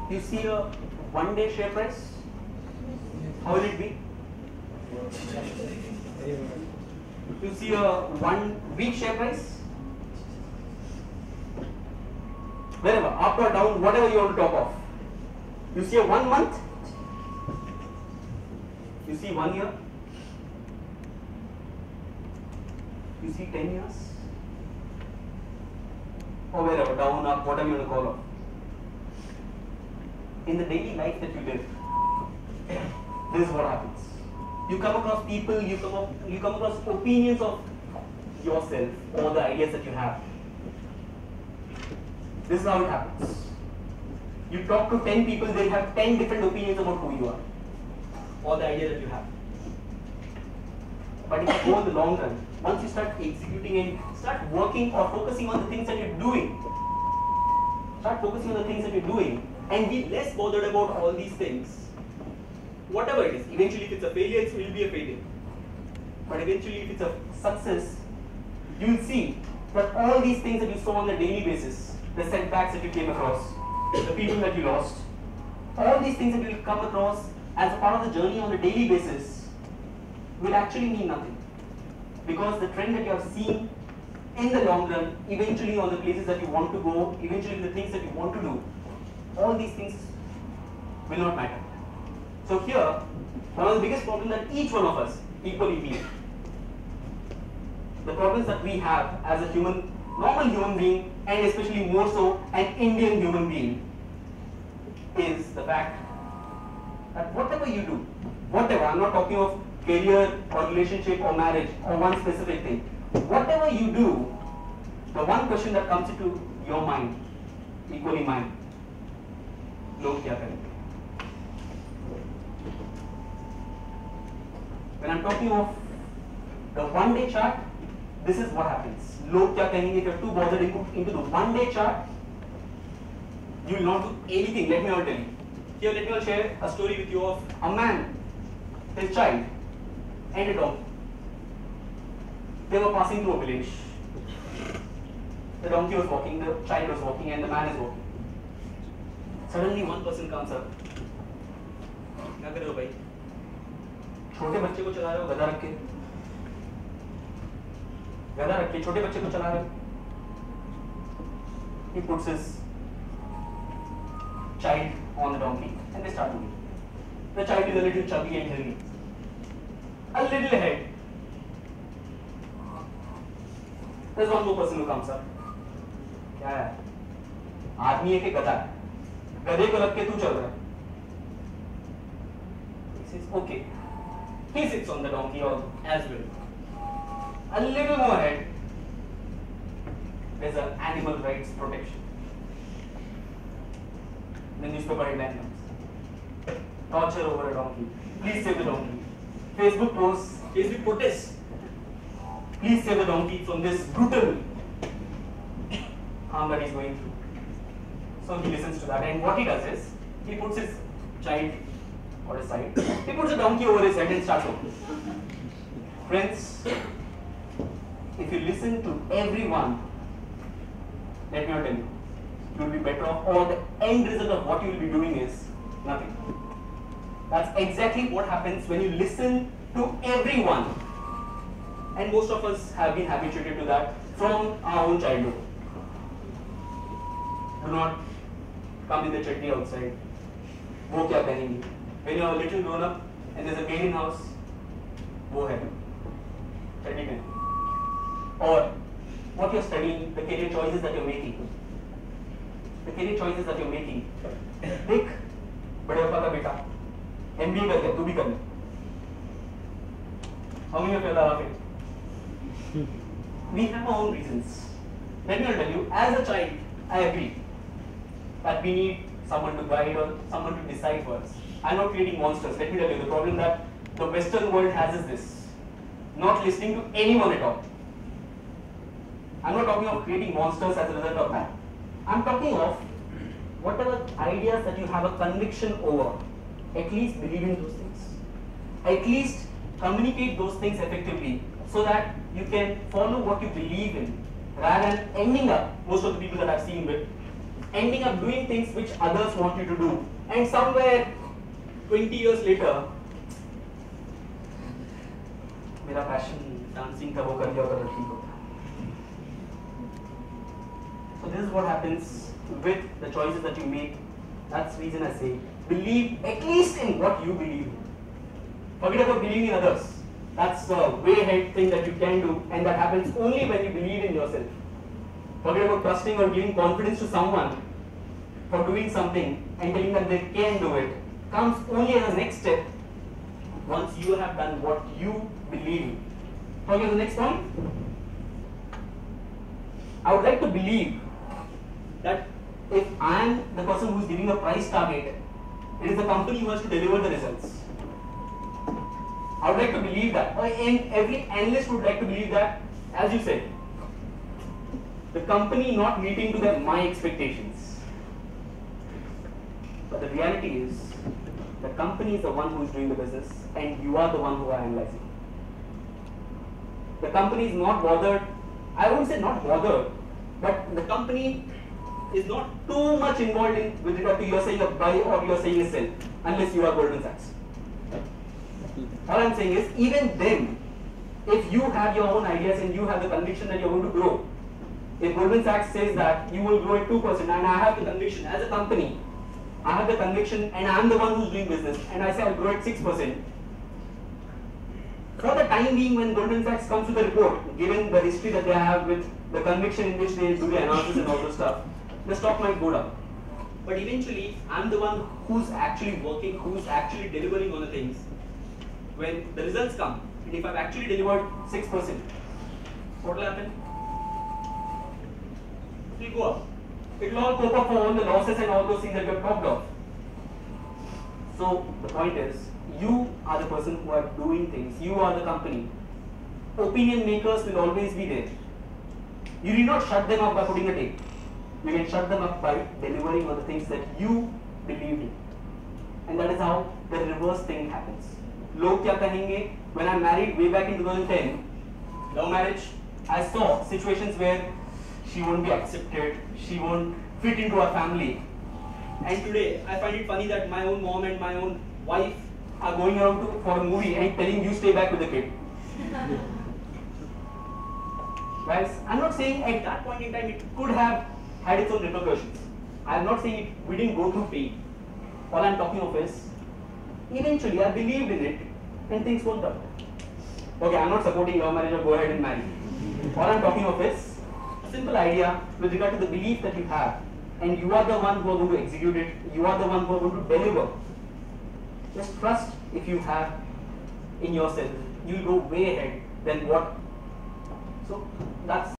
You see a one-day share price? How will it be? You see a 1 week share price? Wherever, up or down, whatever you want to talk of. You see a 1 month? You see 1 year? You see 10 years? Or wherever, down, up, whatever you want to call it. In the daily life that you live, this is what happens. You come across people, you come across opinions of yourself or the ideas that you have. This is how it happens. You talk to 10 people, they'll have 10 different opinions about who you are or the idea that you have. But if you go in the long run, once you start executing and start working or focusing on the things that you're doing, and be less bothered about all these things, whatever it is, eventually if it's a failure, it will be a failure. But eventually if it's a success, you will see that all these things that you saw on a daily basis, the setbacks that you came across, the people that you lost, all these things that you will come across as a part of the journey on a daily basis will actually mean nothing. Because the trend that you have seen in the long run, eventually on the places that you want to go, eventually the things that you want to do, all these things will not matter. So here, one of the biggest problems that each one of us equally feel, the problems that we have as a normal human being, and especially more so an Indian human being, is the fact that whatever you do, whatever, I'm not talking of career or relationship or marriage or one specific thing, whatever you do, the one question that comes into your mind, equally mine, log kya karenge? When I'm talking of the one-day chart, this is what happens. Log kya kahenge? If you're too bothered into the one-day chart, you will not do anything. Let me all tell you. Here, let me all share a story with you of a man, his child, and a dog. They were passing through a village. The donkey was walking, the child was walking, and the man is walking. Suddenly one person comes up. क्या कर रहे हो भाई? छोटे बच्चे को चला रहे हो गधा रख के छोटे बच्चे को चला रहे हो. He puts his child on the donkey and they start moving. The child is a little chubby and healthy. A little ahead. There's one more person who comes up. क्या है? आदमी है कि गधा है? गधे को रख के तू चल रहा है. He says, okay. He sits on the donkey as well. A little more ahead, there's an animal rights protection. The newspaper headline comes. Torture over a donkey. Please save the donkey. Facebook posts, Facebook protests. Please save the donkey from this brutal harm that he's going through. So he listens to that, and what he does is, he puts his child on his side, he puts a donkey over his head and starts walking. Friends, if you listen to everyone, let me tell you, you will be better off, or the end result of what you will be doing is nothing. That's exactly what happens when you listen to everyone. And most of us have been habituated to that from our own childhood. Do not come with the chutney outside. वो क्या पहनेंगे? When you are a little grown up and there's a maid in house, वो है chutney पहन. Or what you're studying, the career choices that you're making. The career choices that you're making. देख बड़े पापा का बेटा MBA कर ले, तू भी कर ले. How many of you are laughing? We have our own reasons. Let me tell you, as a child, I agree that we need someone to guide or someone to decide for us. I'm not creating monsters. Let me tell you, the problem that the Western world has is this: not listening to anyone at all. I'm not talking of creating monsters as a result of that. I'm talking of whatever ideas that you have a conviction over, at least believe in those things. At least communicate those things effectively so that you can follow what you believe in, rather than ending up, most of the people that I've seen with, ending up doing things which others want you to do, and somewhere 20 years later, मेरा passion dancing था वो कर लिया और ठीक होता. So this is what happens with the choices that you make. That's the reason I say believe at least in what you believe in. Forget about believing in others. That's a way ahead thing that you can do, and that happens only when you believe in yourself. Forget about trusting or giving confidence to someone for doing something and telling them they can do it. Comes only as a next step once you have done what you believe in. Okay, the next point. I would like to believe that if I am the person who is giving a price target, it is the company who has to deliver the results. I would like to believe that, and every analyst would like to believe that, as you said, the company not meeting to my expectations. But the reality is, the company is the one who is doing the business, and you are the one who are analyzing. The company is not bothered, I won't say not bothered, but the company is not too much involved in with regard to you're saying a buy or you're saying a sell, unless you are Goldman Sachs. All I'm saying is, even then, if you have your own ideas and you have the conviction that you're going to grow, if Goldman Sachs says that you will grow at 2% and I have the conviction as a company, I have the conviction and I'm the one who's doing business and I say I'll grow at 6%. For the time being, when Goldman Sachs comes to the report, given the history that they have with the conviction in which they do the analysis and all those stuff, the stock might go down. But eventually, I'm the one who's actually working, who's actually delivering on the things. When the results come, and if I've actually delivered 6%, what will happen? It will go up. It will all cope up for all the losses and all those things that you have talked of. So the point is, you are the person who are doing things. You are the company. Opinion makers will always be there. You need not shut them up by putting a tape. You can shut them up by delivering on the things that you believed in. And that is how the reverse thing happens. Log kya kahenge? When I married way back in 2010, love marriage, I saw situations where she won't be accepted, she won't fit into our family. And today, I find it funny that my own mom and my own wife are going around for a movie and telling you stay back with the kid. Guys, I'm not saying at that point in time it could have had its own repercussions. I'm not saying we didn't go through pain. All I'm talking of is, eventually I believed in it and things worked out. Okay, I'm not supporting love marriage or go ahead and marry. All I'm talking of is a simple idea with regard to the belief that you have, and you are the one who are going to execute it, you are the one who are going to deliver. Just trust if you have in yourself, you'll go way ahead than what. So that's